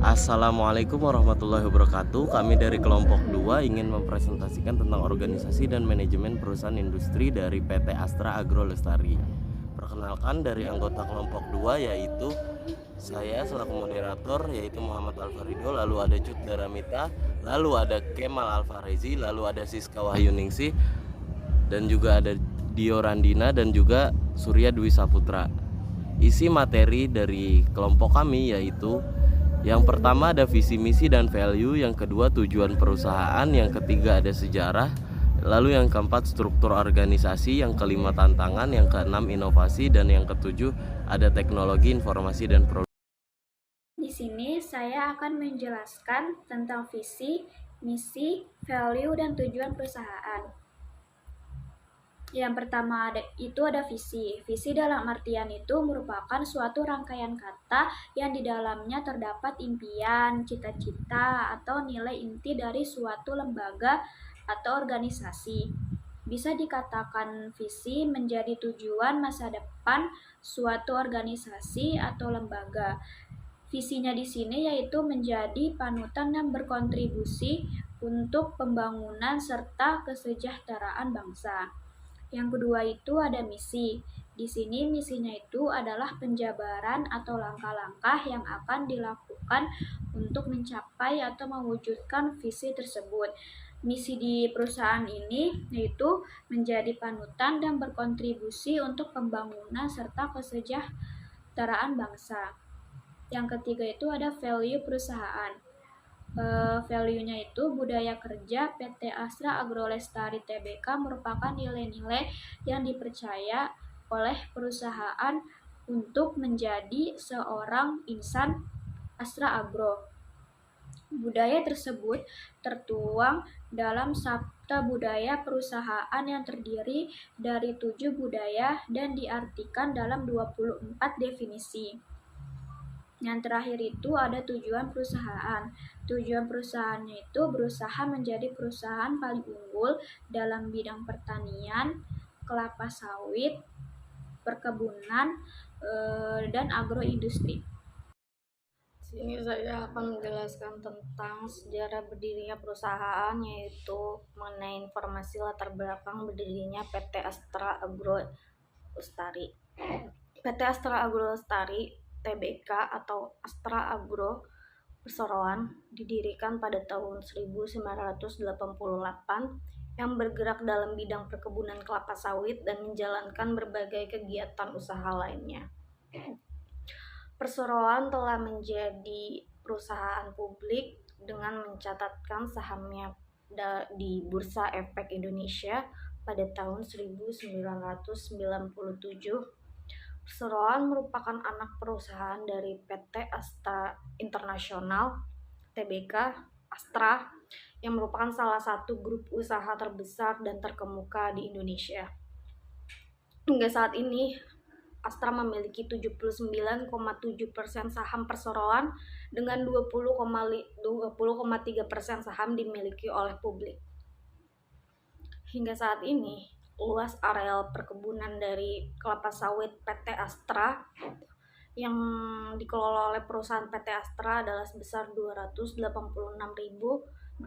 Assalamualaikum warahmatullahi wabarakatuh. Kami dari kelompok 2 ingin mempresentasikan tentang organisasi dan manajemen perusahaan industri dari PT Astra Agro Lestari. Perkenalkan, dari anggota kelompok 2 yaitu saya selaku moderator yaitu Muhammad Alfarido, lalu ada Cut Daramita, lalu ada Kemal Alfarezi, lalu ada Siska Wahyuningsih, dan juga ada Dio Randina dan juga Surya Dwi Saputra. Isi materi dari kelompok kami yaitu yang pertama ada visi misi dan value, yang kedua tujuan perusahaan, yang ketiga ada sejarah, lalu yang keempat struktur organisasi, yang kelima tantangan, yang keenam inovasi, dan yang ketujuh ada teknologi informasi dan produk. Di sini saya akan menjelaskan tentang visi, misi, value, dan tujuan perusahaan. Yang pertama itu ada visi. Visi dalam artian itu merupakan suatu rangkaian kata yang di dalamnya terdapat impian, cita-cita, atau nilai inti dari suatu lembaga atau organisasi. Bisa dikatakan visi menjadi tujuan masa depan suatu organisasi atau lembaga. Visinya di sini yaitu menjadi panutan dan berkontribusi untuk pembangunan serta kesejahteraan bangsa. Yang kedua itu ada misi. Di sini misinya itu adalah penjabaran atau langkah-langkah yang akan dilakukan untuk mencapai atau mewujudkan visi tersebut. Misi di perusahaan ini yaitu menjadi panutan dan berkontribusi untuk pembangunan serta kesejahteraan bangsa. Yang ketiga itu ada value perusahaan. Value-nya itu budaya kerja PT Astra Agro Lestari Tbk merupakan nilai-nilai yang dipercaya oleh perusahaan untuk menjadi seorang insan Astra Agro. Budaya tersebut tertuang dalam Sabta Budaya Perusahaan yang terdiri dari 7 budaya dan diartikan dalam 24 definisi. Yang terakhir itu ada tujuan perusahaan. Tujuan perusahaannya itu berusaha menjadi perusahaan paling unggul dalam bidang pertanian, kelapa sawit, perkebunan, dan agroindustri. Sini saya akan menjelaskan tentang sejarah berdirinya perusahaan, yaitu mengenai informasi latar belakang berdirinya PT Astra Agro Lestari. PT Astra Agro Lestari Tbk atau Astra Agro Perseroan didirikan pada tahun 1988 yang bergerak dalam bidang perkebunan kelapa sawit dan menjalankan berbagai kegiatan usaha lainnya. Perseroan telah menjadi perusahaan publik dengan mencatatkan sahamnya di Bursa Efek Indonesia pada tahun 1997. Perseroan merupakan anak perusahaan dari PT Astra Internasional Tbk Astra yang merupakan salah satu grup usaha terbesar dan terkemuka di Indonesia. Hingga saat ini Astra memiliki 79,7% saham Perseroan dengan 20,3% saham dimiliki oleh publik. Hingga saat ini luas areal perkebunan dari kelapa sawit PT Astra yang dikelola oleh perusahaan PT Astra adalah sebesar 286.727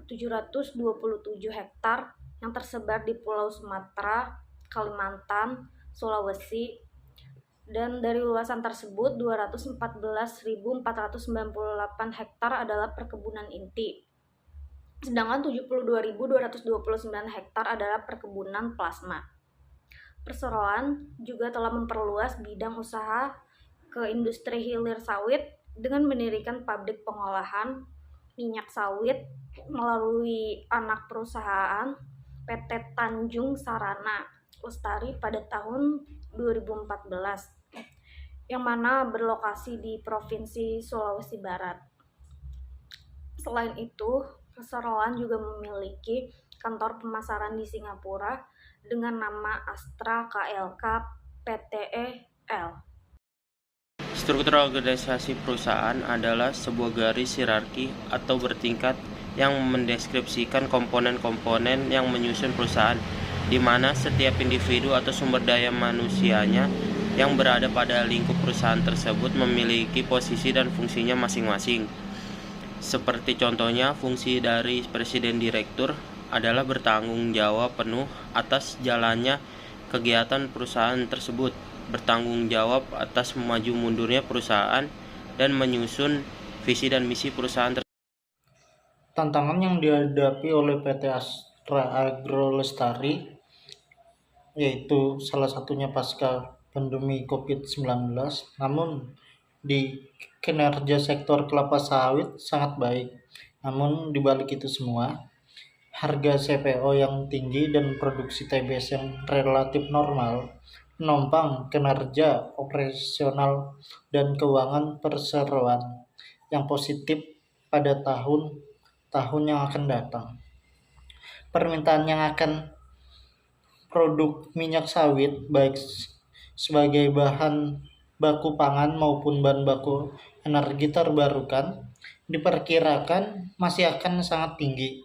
hektar yang tersebar di Pulau Sumatera, Kalimantan, Sulawesi, dan dari luasan tersebut 214.498 hektar adalah perkebunan inti. Sedangkan 72.229 hektar adalah perkebunan plasma. Perseroan juga telah memperluas bidang usaha ke industri hilir sawit dengan mendirikan pabrik pengolahan minyak sawit melalui anak perusahaan PT Tanjung Sarana Lestari pada tahun 2014 yang mana berlokasi di Provinsi Sulawesi Barat. Selain itu, Perseroan juga memiliki kantor pemasaran di Singapura dengan nama Astra KLK Pte.L. Struktur organisasi perusahaan adalah sebuah garis hierarki atau bertingkat yang mendeskripsikan komponen-komponen yang menyusun perusahaan, di mana setiap individu atau sumber daya manusianya yang berada pada lingkup perusahaan tersebut memiliki posisi dan fungsinya masing-masing. Seperti contohnya, fungsi dari presiden direktur adalah bertanggung jawab penuh atas jalannya kegiatan perusahaan tersebut, bertanggung jawab atas maju mundurnya perusahaan, dan menyusun visi dan misi perusahaan tersebut. Tantangan yang dihadapi oleh PT Astra Agro Lestari yaitu salah satunya pasca pandemi COVID-19, namun di kinerja sektor kelapa sawit sangat baik. Namun di balik itu semua, harga CPO yang tinggi dan produksi TBS yang relatif normal menopang kinerja operasional dan keuangan perseroan yang positif pada tahun yang akan datang. Permintaan yang akan produk minyak sawit baik sebagai bahan baku pangan maupun bahan baku energi terbarukan diperkirakan masih akan sangat tinggi.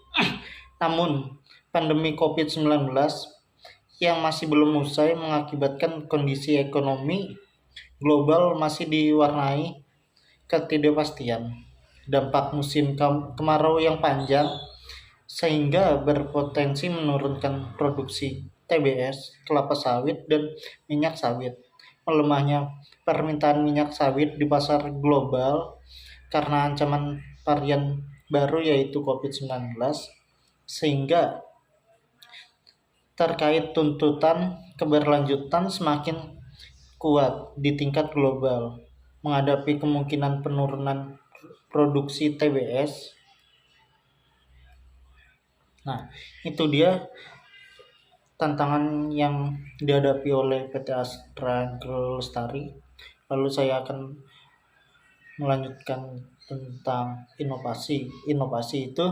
Namun, pandemi COVID-19 yang masih belum usai mengakibatkan kondisi ekonomi global masih diwarnai ketidakpastian. Dampak musim kemarau yang panjang sehingga berpotensi menurunkan produksi TBS, kelapa sawit, dan minyak sawit. Melemahnya permintaan minyak sawit di pasar global karena ancaman varian baru yaitu COVID-19, sehingga terkait tuntutan keberlanjutan semakin kuat di tingkat global menghadapi kemungkinan penurunan produksi TBS. Nah, itu dia tantangan yang dihadapi oleh PT Astra Agro Lestari. Lalu saya akan melanjutkan tentang inovasi. Inovasi itu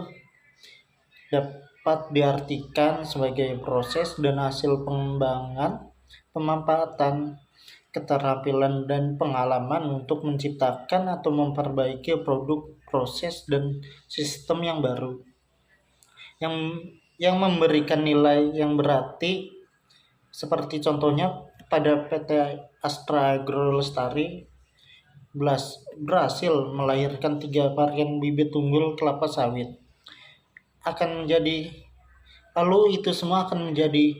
dapat diartikan sebagai proses dan hasil pengembangan, pemanfaatan keterampilan dan pengalaman untuk menciptakan atau memperbaiki produk, proses, dan sistem yang baru yang memberikan nilai yang berarti, seperti contohnya pada PT Astra Agro Lestari berhasil melahirkan 3 varian bibit unggul kelapa sawit. Lalu itu semua akan menjadi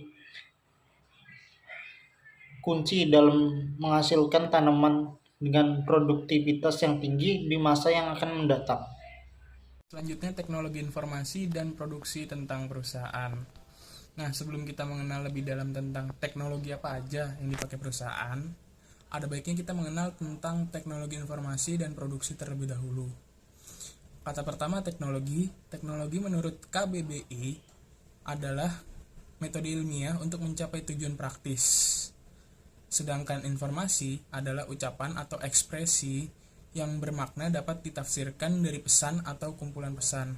kunci dalam menghasilkan tanaman dengan produktivitas yang tinggi di masa yang akan mendatang. Selanjutnya, teknologi informasi dan produksi tentang perusahaan. Nah, sebelum kita mengenal lebih dalam tentang teknologi apa aja yang dipakai perusahaan, ada baiknya kita mengenal tentang teknologi informasi dan produksi terlebih dahulu. Kata pertama, teknologi. Teknologi menurut KBBI adalah metode ilmiah untuk mencapai tujuan praktis. Sedangkan informasi adalah ucapan atau ekspresi yang bermakna dapat ditafsirkan dari pesan atau kumpulan pesan.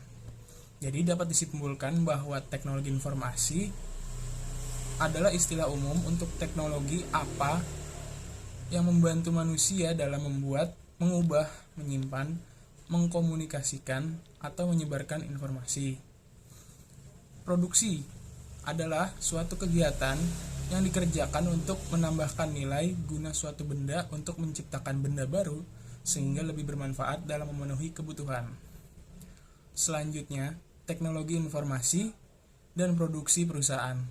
Jadi dapat disimpulkan bahwa teknologi informasi adalah istilah umum untuk teknologi apa yang membantu manusia dalam membuat, mengubah, menyimpan, mengkomunikasikan, atau menyebarkan informasi. Produksi adalah suatu kegiatan yang dikerjakan untuk menambahkan nilai guna suatu benda untuk menciptakan benda baru sehingga lebih bermanfaat dalam memenuhi kebutuhan. Selanjutnya, teknologi informasi dan produksi perusahaan.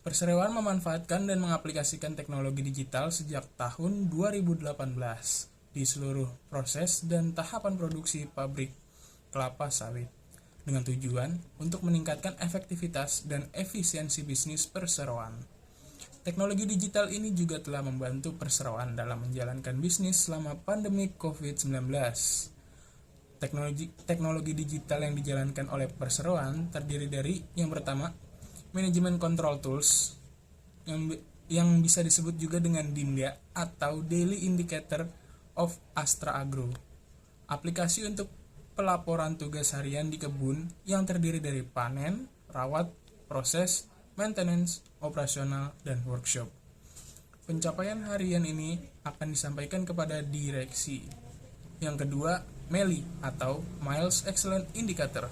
Perseroan memanfaatkan dan mengaplikasikan teknologi digital sejak tahun 2018 di seluruh proses dan tahapan produksi pabrik kelapa sawit dengan tujuan untuk meningkatkan efektivitas dan efisiensi bisnis perseroan. Teknologi digital ini juga telah membantu perseroan dalam menjalankan bisnis selama pandemi COVID-19. Teknologi digital yang dijalankan oleh perseroan terdiri dari yang pertama, manajemen control tools yang bisa disebut juga dengan DINDA atau Daily Indicator of Astra Agro. Aplikasi untuk pelaporan tugas harian di kebun yang terdiri dari panen, rawat, proses, maintenance, operasional, dan workshop. Pencapaian harian ini akan disampaikan kepada direksi. Yang kedua, MELI atau Miles Excellent Indicator.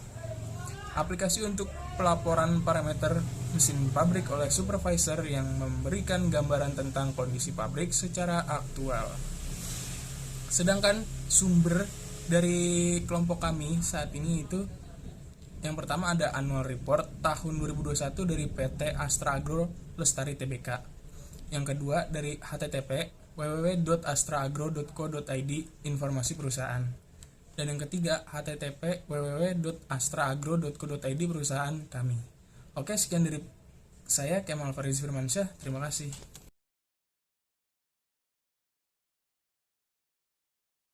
Aplikasi untuk pelaporan parameter mesin pabrik oleh supervisor yang memberikan gambaran tentang kondisi pabrik secara aktual. Sedangkan sumber Dari kelompok kami saat ini itu yang pertama ada annual report tahun 2021 dari PT Astra Agro Lestari Tbk. Yang kedua dari http www.astraagro.co.id informasi perusahaan. Dan yang ketiga http www.astraagro.co.id perusahaan kami. Oke, sekian dari saya Kemal Fariz Firmansyah. Terima kasih.